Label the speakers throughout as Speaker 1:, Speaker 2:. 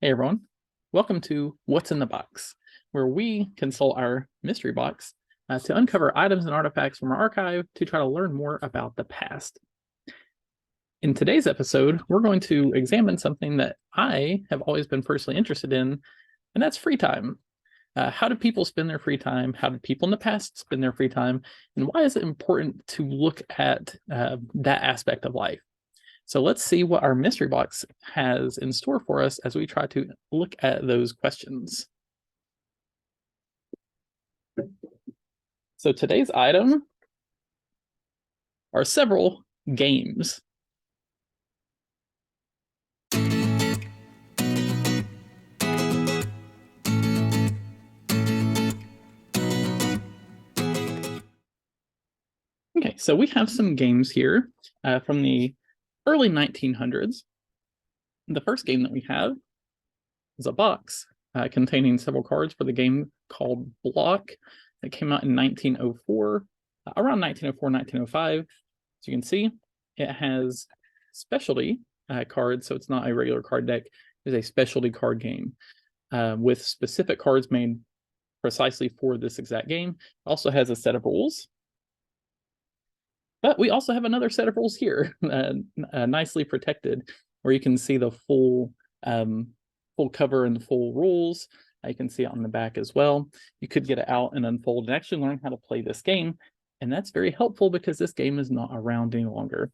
Speaker 1: Hey everyone, welcome to What's in the Box, where we consult our mystery box to uncover items and artifacts from our archive to try to learn more about the past. In today's episode, we're going to examine something that I have always been personally interested in, and that's free time. How do people spend their free time? How did people in the past spend their free time? And why is it important to look at that aspect of life? So let's see what our mystery box has in store for us as we try to look at those questions. So today's item are several games. Okay, so we have some games here from the early 1900s. The first game that we have is a box containing several cards for the game called Block. It came out in 1904, around 1904, 1905. As you can see, it has specialty cards, so it's not a regular card deck. It's a specialty card game with specific cards made precisely for this exact game. It also has a set of rules. But we also have another set of rules here, nicely protected, where you can see the full cover and the full rules. You can see it on the back as well. You could get it out and unfold and actually learn how to play this game. And that's very helpful because this game is not around any longer.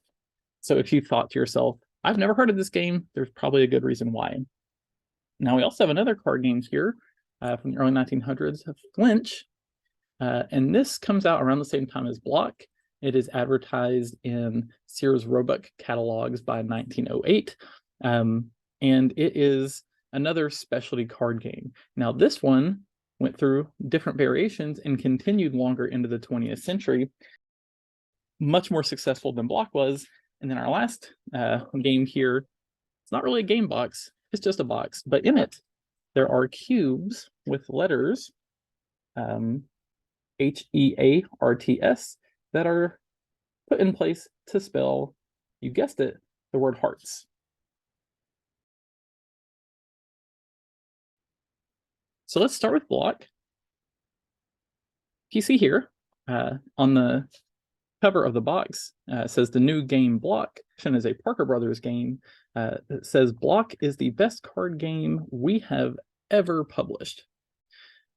Speaker 1: So if you thought to yourself, I've never heard of this game, there's probably a good reason why. Now we also have another card game here from the early 1900s, Flinch. And this comes out around the same time as Block. It is advertised in Sears Roebuck catalogs by 1908. And it is another specialty card game. Now, this one went through different variations and continued longer into the 20th century. Much more successful than Block was. And then our last game here, it's not really a game box, it's just a box. But in it, there are cubes with letters, H-E-A-R-T-S, that are put in place to spell, you guessed it, the word hearts. So let's start with Block. You see here on the cover of the box, it says the new game Block is a Parker Brothers game. It says Block is the best card game we have ever published.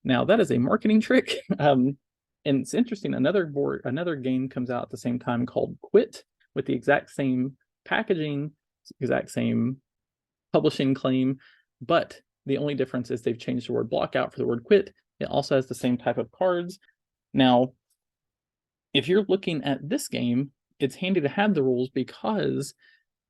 Speaker 1: Now that is a marketing trick. And it's interesting, another game comes out at the same time called Quit with the exact same packaging, exact same publishing claim, but the only difference is they've changed the word block out for the word quit. It also has the same type of cards. Now, if you're looking at this game, it's handy to have the rules because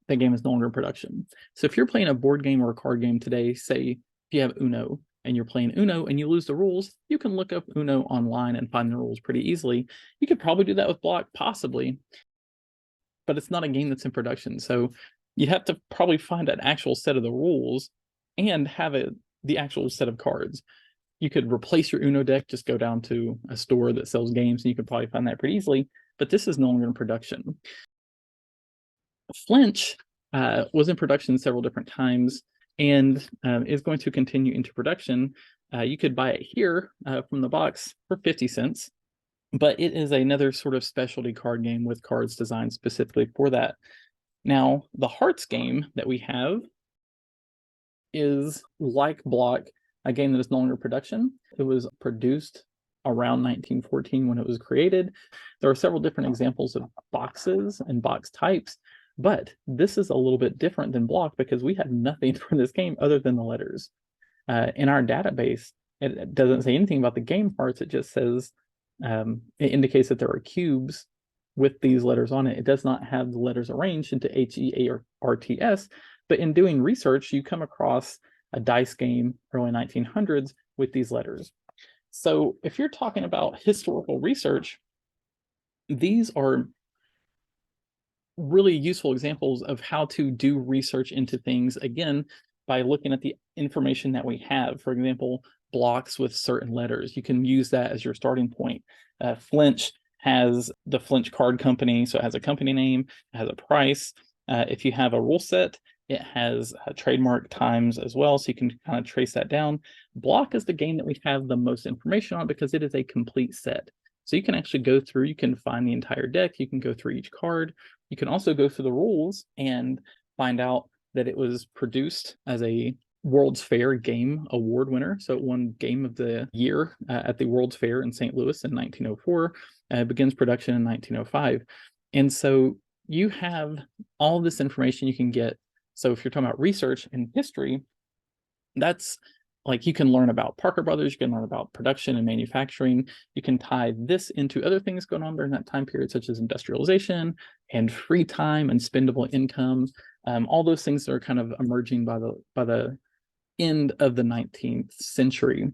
Speaker 1: the game is no longer in production. So if you're playing a board game or a card game today, say if you have Uno, and you're playing Uno and you lose the rules, you can look up Uno online and find the rules pretty easily. You could probably do that with Block, possibly, but it's not a game that's in production. So you have to probably find an actual set of the rules and have the actual set of cards. You could replace your Uno deck, just go down to a store that sells games, and you could probably find that pretty easily, but this is no longer in production. Flinch was in production several different times, and is going to continue into production. You could buy it here from the box for 50 cents, but it is another sort of specialty card game with cards designed specifically for that. Now, the Hearts game that we have is like Block, a game that is no longer in production. It was produced around 1914 when it was created. There are several different examples of boxes and box types, but this is a little bit different than Block because we have nothing for this game other than the letters. In our database, it doesn't say anything about the game parts. It just says, it indicates that there are cubes with these letters on it. It does not have the letters arranged into H-E-A-R-T-S, but in doing research, you come across a dice game, early 1900s, with these letters. So if you're talking about historical research, these are really useful examples of how to do research into things, again, by looking at the information that we have. For example, blocks with certain letters. You can use that as your starting point. Flinch has the Flinch Card Company, so it has a company name, it has a price. If you have a rule set, It has trademark times as well, so you can kind of trace that down. Block is the game that we have the most information on because it is a complete set. So you can actually go through, you can find the entire deck, you can go through each card. You can also go through the rules and find out that it was produced as a World's Fair Game Award winner. So it won Game of the Year at the World's Fair in St. Louis in 1904. Begins production in 1905. And so you have all this information you can get. So if you're talking about research and history, that's like you can learn about Parker Brothers, you can learn about production and manufacturing. You can tie this into other things going on during that time period, such as industrialization and free time and spendable income. All those things are kind of emerging by the end of the 19th century.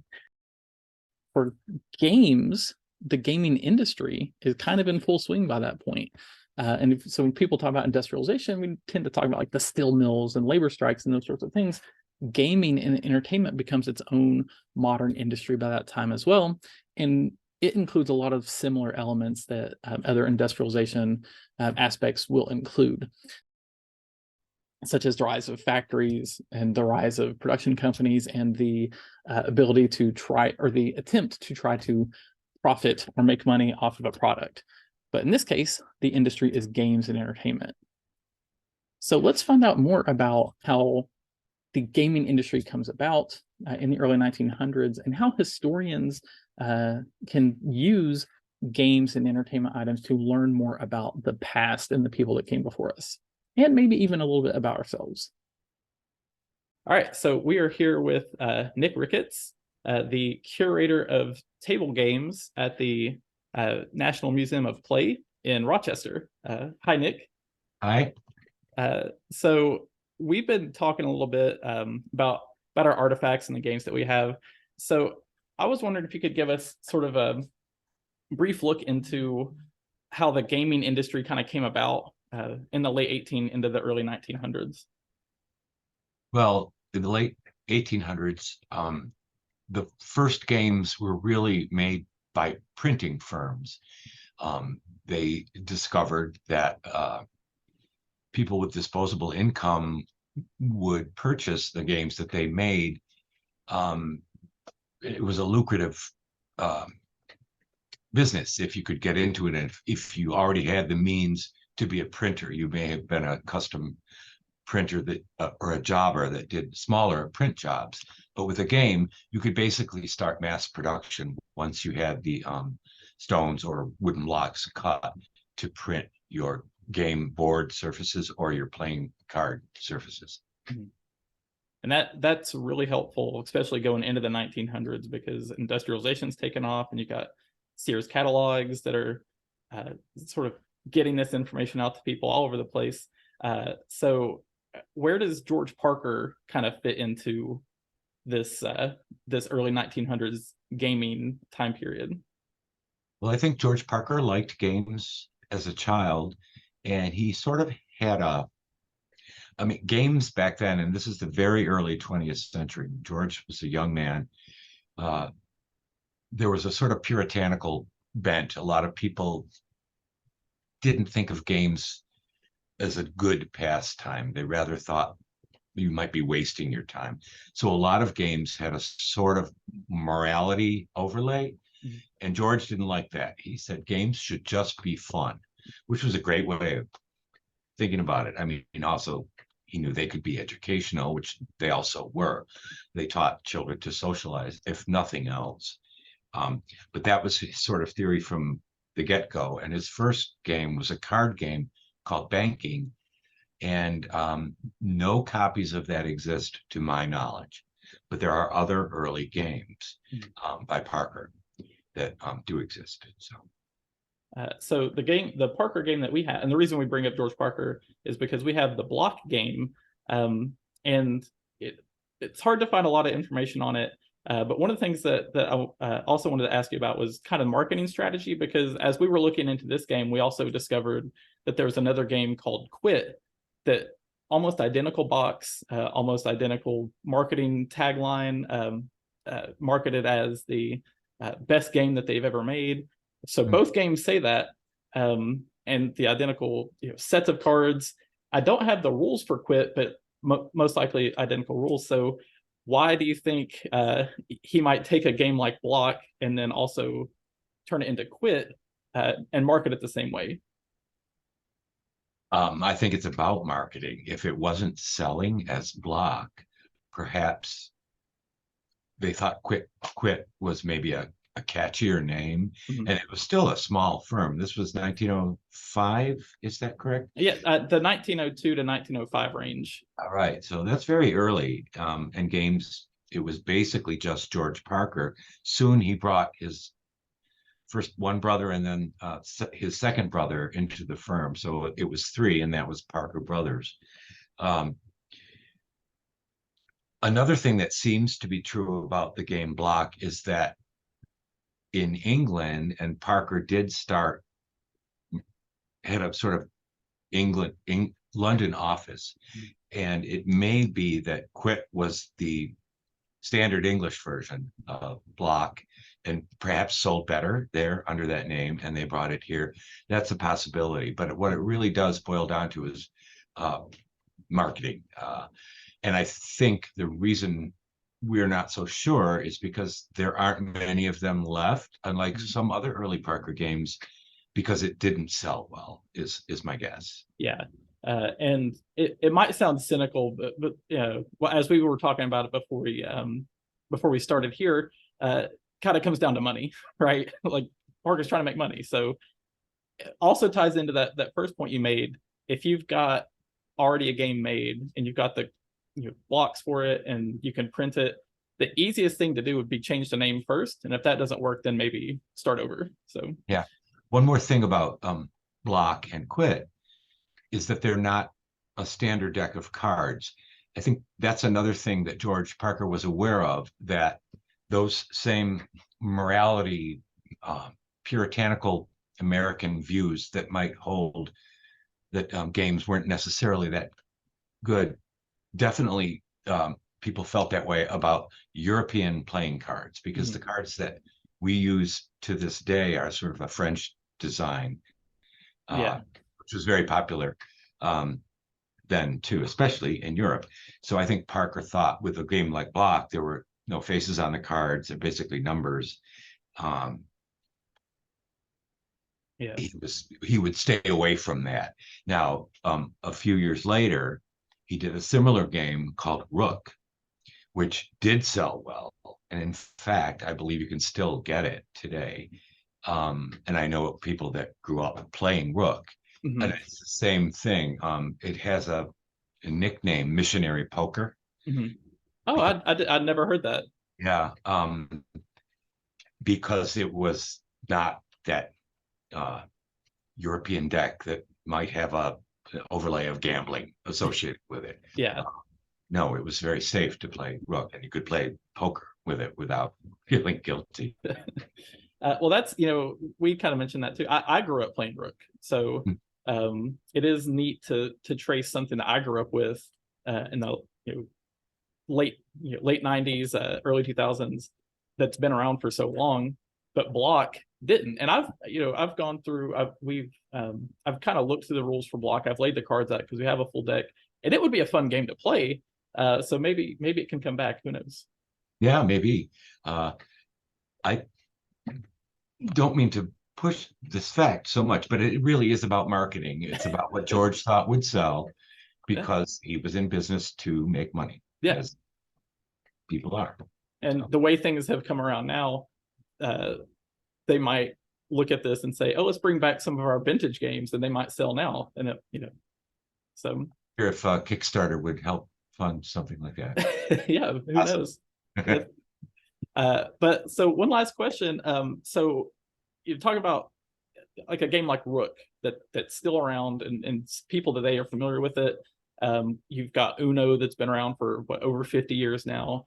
Speaker 1: For games, the gaming industry is kind of in full swing by that point. So when people talk about industrialization, we tend to talk about like the steel mills and labor strikes and those sorts of things. Gaming and entertainment becomes its own modern industry by that time as well. And it includes a lot of similar elements that other industrialization aspects will include, such as the rise of factories and the rise of production companies and the ability to try, or the attempt to try to profit or make money off of a product. But in this case, the industry is games and entertainment. So let's find out more about how the gaming industry comes about in the early 1900s and how historians can use games and entertainment items to learn more about the past and the people that came before us, and maybe even a little bit about ourselves. All right, so we are here with Nic Ricketts, the curator of table games at the National Museum of Play in Rochester. Hi, Nic.
Speaker 2: Hi.
Speaker 1: So we've been talking a little bit about our artifacts and the games that we have. So I was wondering if you could give us sort of a brief look into how the gaming industry kind of came about in the late into the early 1900s.
Speaker 2: Well, in the late 1800s, the first games were really made by printing firms. They discovered that people with disposable income would purchase the games that they made. It was a lucrative business if you could get into it, and if you already had the means to be a printer. You may have been a custom printer that or a jobber that did smaller print jobs, but with a game you could basically start mass production once you had the stones or wooden blocks cut to print your game board surfaces or your playing card surfaces.
Speaker 1: And that's really helpful, especially going into the 1900s, because industrialization's taken off and you got Sears catalogs that are sort of getting this information out to people all over the place. So where does George Parker kind of fit into this this early 1900s gaming time period?
Speaker 2: Well, I think George Parker liked games as a child, and he sort of had games back then, and this is the very early 20th century. George was a young man. There was a sort of puritanical bent. A lot of people didn't think of games as a good pastime. They rather thought you might be wasting your time. So a lot of games had a sort of morality overlay, and George didn't like that. He said games should just be fun, which was a great way of thinking about it. I mean, also he knew they could be educational, which they also were. They taught children to socialize, if nothing else. But that was his sort of theory from the get-go. And his first game was a card game called Banking. And no copies of that exist to my knowledge. But there are other early games by Parker that do exist.
Speaker 1: So the Parker game that we have, and the reason we bring up George Parker is because we have the Block game, and it's hard to find a lot of information on it. But one of the things that I also wanted to ask you about was kind of marketing strategy, because as we were looking into this game, we also discovered that there was another game called Quit, that almost identical box, almost identical marketing tagline, marketed as the best game that they've ever made. So both games say that, and the identical sets of cards. I don't have the rules for Quit, but most likely identical rules. So why do you think he might take a game like Block and then also turn it into Quit and market it the same way?
Speaker 2: I think it's about marketing. If it wasn't selling as Block, perhaps they thought Quit was maybe a catchier name,
Speaker 1: Mhm.
Speaker 2: and it was still a small firm. This was 1905, is that correct?
Speaker 1: Yeah, the 1902 to 1905 range.
Speaker 2: All right, so that's very early. And games, it was basically just George Parker. Soon he brought his first one brother and then his second brother into the firm. So it was three, and that was Parker Brothers. Um, Another thing that seems to be true about the game Block is that in England, and Parker did start, had a sort of London office, and it may be that Quit was the standard English version of Block and perhaps sold better there under that name, and they brought it here. That's a possibility. But what it really does boil down to is marketing. And I think the reason we're not so sure is because there aren't many of them left, unlike some other early Parker games, because it didn't sell well, is my guess.
Speaker 1: Yeah. And it might sound cynical, but you know, as we were talking about it before we started here, kind of comes down to money, right? Like Parker's trying to make money. So it also ties into that first point you made. If you've got already a game made and you've got the blocks for it and you can print it, the easiest thing to do would be change the name first. And if that doesn't work, then maybe start over. So
Speaker 2: yeah. One more thing about Block and Quit is that they're not a standard deck of cards. I think that's another thing that George Parker was aware of, that those same morality, puritanical American views that might hold that games weren't necessarily that good. Definitely, people felt that way about European playing cards, because the cards that we use to this day are sort of a French design, which was very popular then too, especially in Europe. So I think Parker thought with a game like Block, there were no faces on the cards, they're basically numbers. He would stay away from that. Now, a few years later, he did a similar game called Rook, which did sell well. And in fact, I believe you can still get it today. And I know people that grew up playing Rook, and it's the same thing. It has a nickname, Missionary Poker.
Speaker 1: Oh, I'd never heard that.
Speaker 2: Yeah, because it was not that European deck that might have an overlay of gambling associated with it.
Speaker 1: Yeah.
Speaker 2: No, it was very safe to play Rook, and you could play poker with it without feeling guilty.
Speaker 1: Well, that's, we kind of mentioned that too. I grew up playing Rook, so it is neat to trace something that I grew up with in the late 90s, early 2000s, that's been around for so long, but Block didn't. And I've gone through, I've kind of looked through the rules for Block. I've laid the cards out because we have a full deck, and it would be a fun game to play. So maybe it can come back. Who knows?
Speaker 2: Yeah, maybe. I don't mean to push this fact so much, but it really is about marketing. It's about what George thought would sell, because he was in business to make money.
Speaker 1: Yeah.
Speaker 2: As people are.
Speaker 1: And the way things have come around now, they might look at this and say, "Oh, let's bring back some of our vintage games," and they might sell now. And so
Speaker 2: if Kickstarter would help fund something like that.
Speaker 1: Yeah, who knows? But so one last question. So you talk about like a game like Rook that's still around, and people today are familiar with it. You've got Uno that's been around for over 50 years now.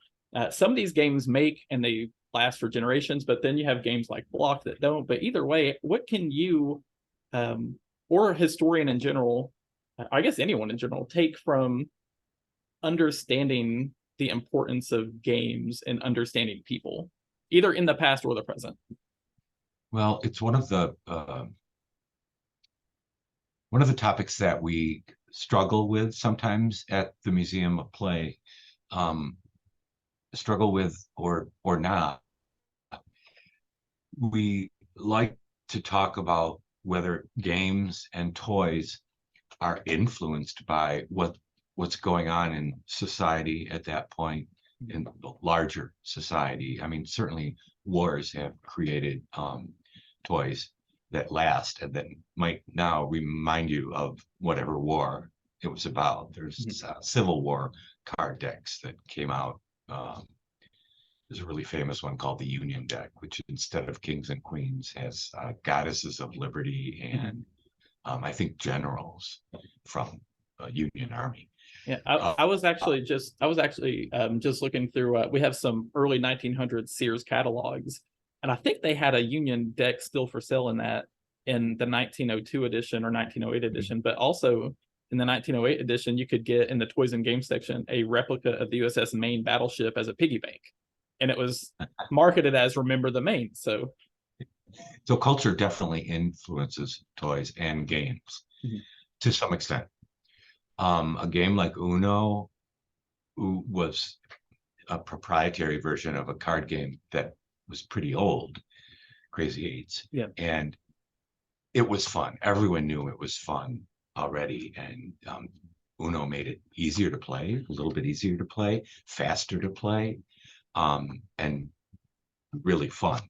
Speaker 1: Some of these games make and they last for generations, but then you have games like Block that don't. But either way, what can you or a historian in general, I guess anyone in general, take from understanding the importance of games and understanding people, either in the past or the present?
Speaker 2: Well, it's one of the topics that we struggle with sometimes at the Museum of Play, struggle with or not. We like to talk about whether games and toys are influenced by what's going on in society at that point, in the larger society. I mean, certainly wars have created toys that last and that might now remind you of whatever war it was about. There's Civil War card decks that came out. There's a really famous one called the Union deck, which instead of kings and queens has goddesses of liberty and I think generals from Union Army.
Speaker 1: Yeah, I was actually just looking through. We have some early 1900s Sears catalogs, and I think they had a Union deck still for sale in the 1902 edition or 1908 edition, but also in the 1908 edition, you could get in the toys and games section a replica of the USS Maine battleship as a piggy bank, and it was marketed as "Remember the Maine." So
Speaker 2: culture definitely influences toys and games to some extent. A game like Uno was a proprietary version of a card game that was pretty old, Crazy Eights.
Speaker 1: Yeah.
Speaker 2: And it was fun. Everyone knew it was fun already. And Uno made it easier to play, a little bit easier to play, faster to play, and really fun.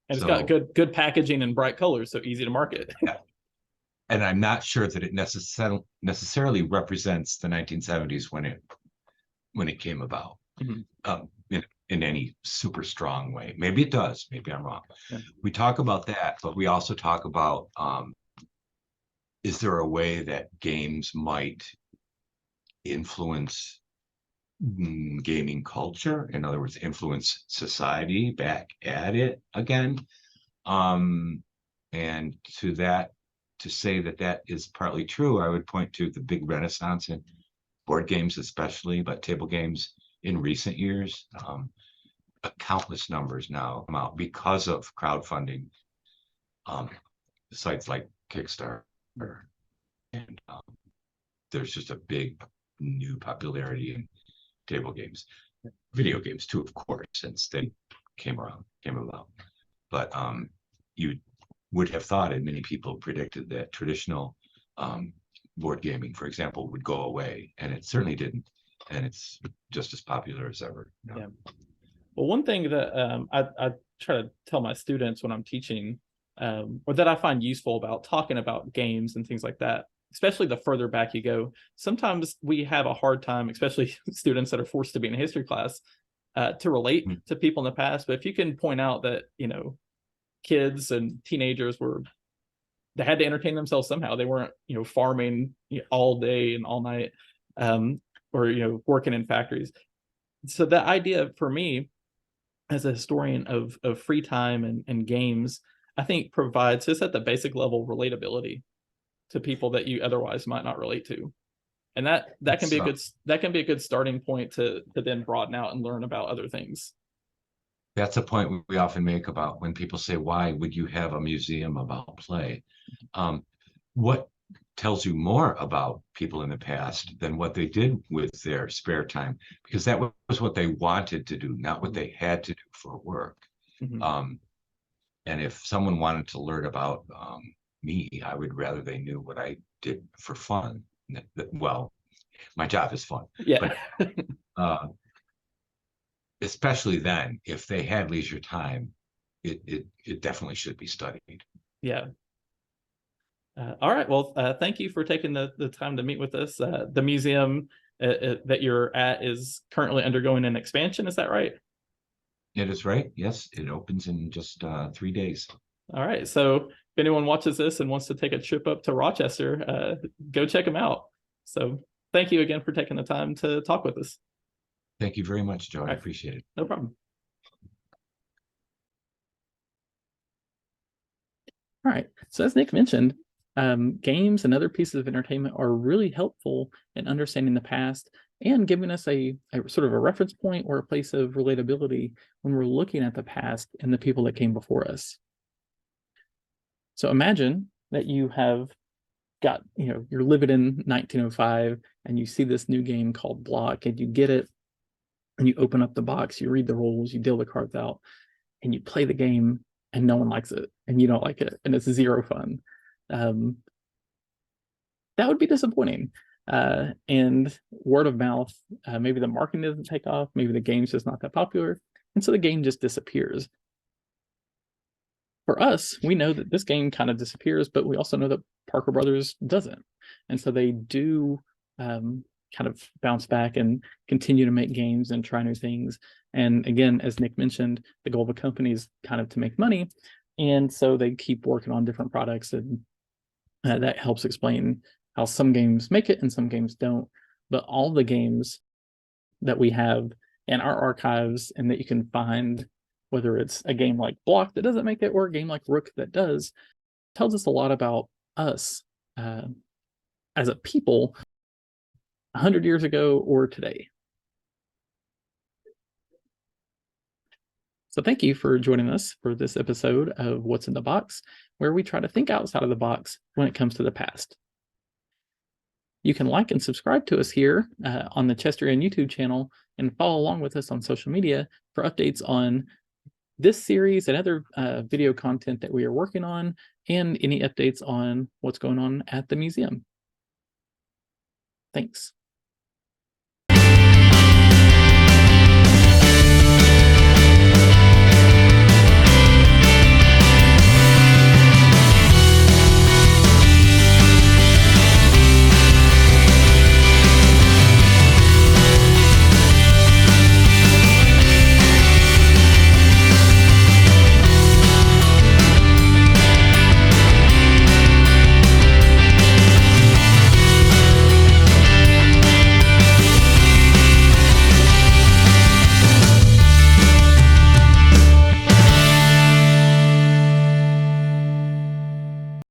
Speaker 1: And it's got good packaging and bright colors, so easy to market.
Speaker 2: Yeah. And I'm not sure that it necessarily represents the 1970s when it came about in any super strong way. Maybe it does. Maybe I'm wrong. Yeah. We talk about that, but we also talk about is there a way that games might influence gaming culture? In other words, influence society back at it again. And to say that is partly true, I would point to the big renaissance in board games, especially, but table games in recent years. Countless numbers now come out because of crowdfunding sites like Kickstarter, and there's just a big new popularity in table games, video games too, of course, since they came about. But you would have thought, and many people predicted, that traditional board gaming, for example, would go away, and it certainly didn't. And it's just as popular as ever.
Speaker 1: Yeah. Well, one thing that I try to tell my students when I'm teaching, or that I find useful about talking about games and things like that, especially the further back you go, sometimes we have a hard time, especially students that are forced to be in a history class, to relate to people in the past. But if you can point out that, kids and teenagers they had to entertain themselves somehow. They weren't, farming all day and all night, or, working in factories. So the idea for me as a historian of free time and games, I think provides just at the basic level relatability to people that you otherwise might not relate to. And that can be a good starting point to then broaden out and learn about other things.
Speaker 2: That's a point we often make about when people say, why would you have a museum about play? What tells you more about people in the past than what they did with their spare time? Because that was what they wanted to do, not what they had to do for work. And if someone wanted to learn about me, I would rather they knew what I did for fun. Well, my job is fun.
Speaker 1: Yeah.
Speaker 2: But, especially then, if they had leisure time, it definitely should be studied.
Speaker 1: Yeah. All right. Well, thank you for taking the time to meet with us. The museum that you're at is currently undergoing an expansion. Is that right?
Speaker 2: It is right. Yes, it opens in just 3 days.
Speaker 1: All right. So if anyone watches this and wants to take a trip up to Rochester, go check them out. So thank you again for taking the time to talk with us.
Speaker 2: Thank you very much, Joe. I appreciate it.
Speaker 1: No problem. All right. So as Nick mentioned, games and other pieces of entertainment are really helpful in understanding the past and giving us a sort of a reference point or a place of relatability when we're looking at the past and the people that came before us. So imagine that you have got, you're living in 1905 and you see this new game called Block, and you get it and you open up the box, you read the rules, you deal the cards out, and you play the game, and no one likes it, and you don't like it, and it's zero fun. That would be disappointing. And word of mouth, maybe the marketing doesn't take off, maybe the game's just not that popular, and so the game just disappears. For us, we know that this game kind of disappears, but we also know that Parker Brothers doesn't. And so they do kind of bounce back and continue to make games and try new things. And again, as Nick mentioned, the goal of the company is kind of to make money. And so they keep working on different products, and that helps explain how some games make it and some games don't. But all the games that we have in our archives and that you can find, whether it's a game like Block that doesn't make it or a game like Rook that does, tells us a lot about us as a people 100 years ago or today. So thank you for joining us for this episode of What's in the Box, where we try to think outside of the box when it comes to the past. You can like and subscribe to us here on the Chesterian YouTube channel, and follow along with us on social media for updates on this series and other video content that we are working on, and any updates on what's going on at the museum. Thanks.